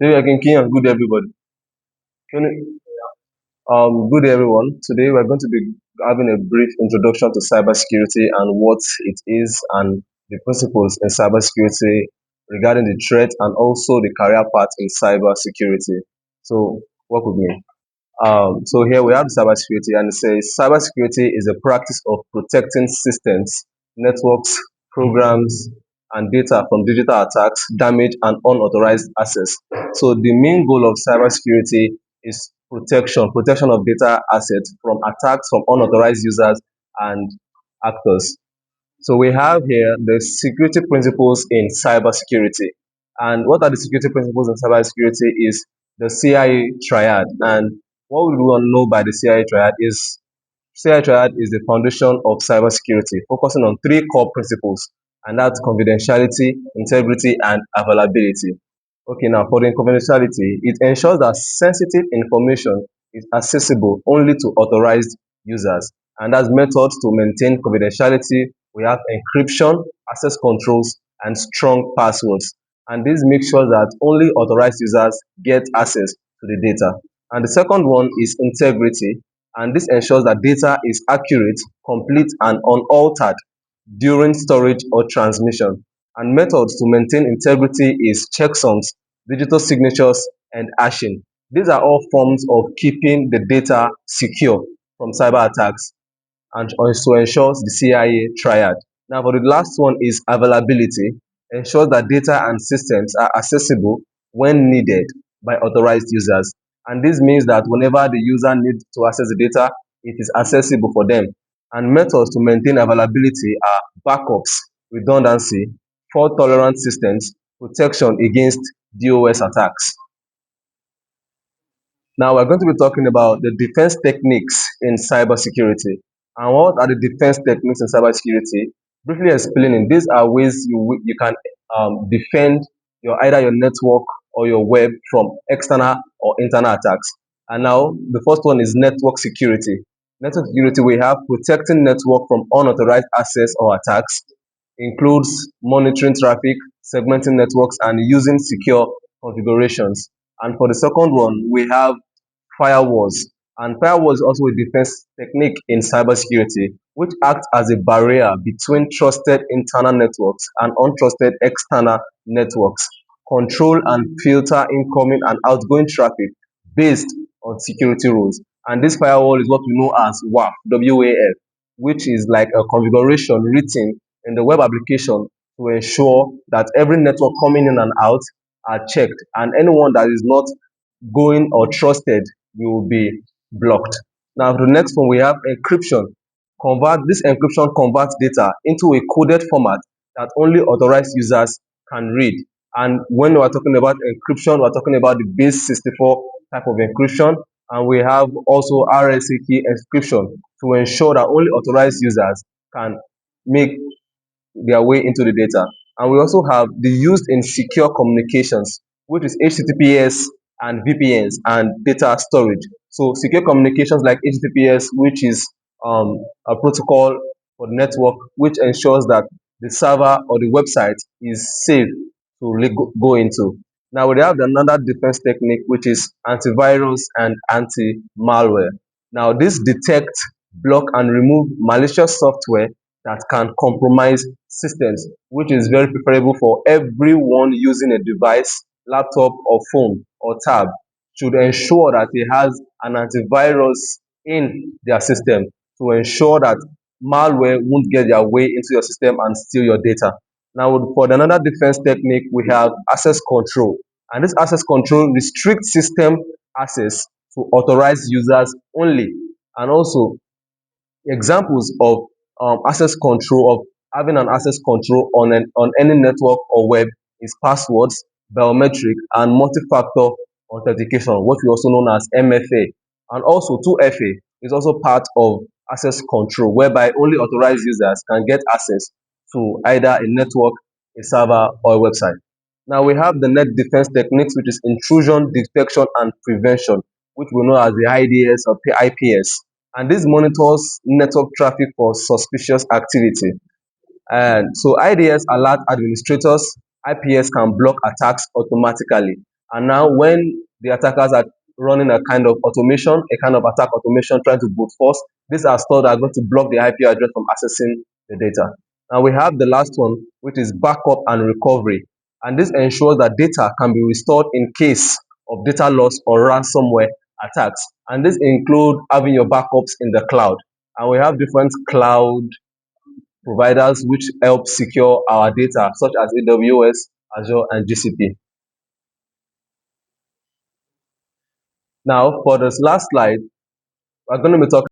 Hey, Akinki, and good everybody. Can- Good everyone. Today we're going to be having a brief introduction to cybersecurity and what it is and the principles in cybersecurity regarding the threat and also the career path in cybersecurity. So, work with me. So here we have cybersecurity, and it says cybersecurity is a practice of protecting systems, networks, programs, and data from digital attacks, damage, and unauthorized access. So the main goal of cybersecurity is protection of data assets from attacks from unauthorized users and actors. So we have here the security principles in cybersecurity. And what are the security principles in cybersecurity is the CIA triad. And what we want to know by the CIA triad is CIA triad is the foundation of cybersecurity, focusing on three core principles, and that's confidentiality, integrity, and availability. Okay, now for the confidentiality, it ensures that sensitive information is accessible only to authorized users, and as methods to maintain confidentiality, we have encryption, access controls, and strong passwords. And this makes sure that only authorized users get access to the data. And the second one is integrity, and this ensures that data is accurate, complete, and unaltered during storage or transmission. And methods to maintain integrity is checksums, digital signatures, and hashing. These are all forms of keeping the data secure from cyber attacks and also ensures the CIA triad. Now, for the last one is availability, ensures that data and systems are accessible when needed by authorized users. And this means that whenever the user needs to access the data, it is accessible for them. And methods to maintain availability are backups, redundancy, fault tolerant systems, protection against DOS attacks. Now we're going to be talking about the defense techniques in cybersecurity. And what are the defense techniques in cybersecurity? Briefly explaining, these are ways you can defend either your network or your web from external or internal attacks. And now the first one is network security. Network security, we have protecting network from unauthorized access or attacks, includes monitoring traffic, segmenting networks, and using secure configurations. And for the second one, we have firewalls. And firewall is also a defense technique in cybersecurity, which acts as a barrier between trusted internal networks and untrusted external networks. Control and filter incoming and outgoing traffic based on security rules. And this firewall is what we know as WAF, WAF, which is like a configuration written in the web application to ensure that every network coming in and out are checked, and anyone that is not going or trusted will be blocked. Now, the next one we have encryption. This encryption converts data into a coded format that only authorized users can read. And when we're talking about encryption, we're talking about the base 64 type of encryption. And we have also RSA key encryption to ensure that only authorized users can make their way into the data. And we also have the used in secure communications, which is HTTPS and VPNs and data storage. So secure communications like HTTPS, which is a protocol for the network, which ensures that the server or the website is safe to go into. Now we have another defense technique, which is antivirus and anti-malware. Now this detect, block, and remove malicious software that can compromise systems, which is very preferable for everyone using a device, laptop, or phone or tab, should ensure that it has an antivirus in their system to ensure that malware won't get their way into your system and steal your data. Now, for another defense technique, we have access control. And this access control restricts system access to authorized users only. And also, examples of access control, of having an access control on any network or web, is passwords, biometric, and multi-factor authentication, what we also known as MFA. And also 2FA is also part of access control, whereby only authorized users can get access to either a network, a server, or a website. Now we have the net defense techniques, which is intrusion, detection, and prevention, which we know as the IDS or IPS. And this monitors network traffic for suspicious activity. And so IDS alert administrators, IPS can block attacks automatically. And now when the attackers are running a kind of automation, a kind of attack automation trying to brute force, these are stored are going to block the IP address from accessing the data. And we have the last one, which is backup and recovery. And this ensures that data can be restored in case of data loss or ransomware attacks. And this include having your backups in the cloud. And we have different cloud providers which help secure our data, such as AWS, Azure, and GCP. Now, for this last slide, we're going to be talking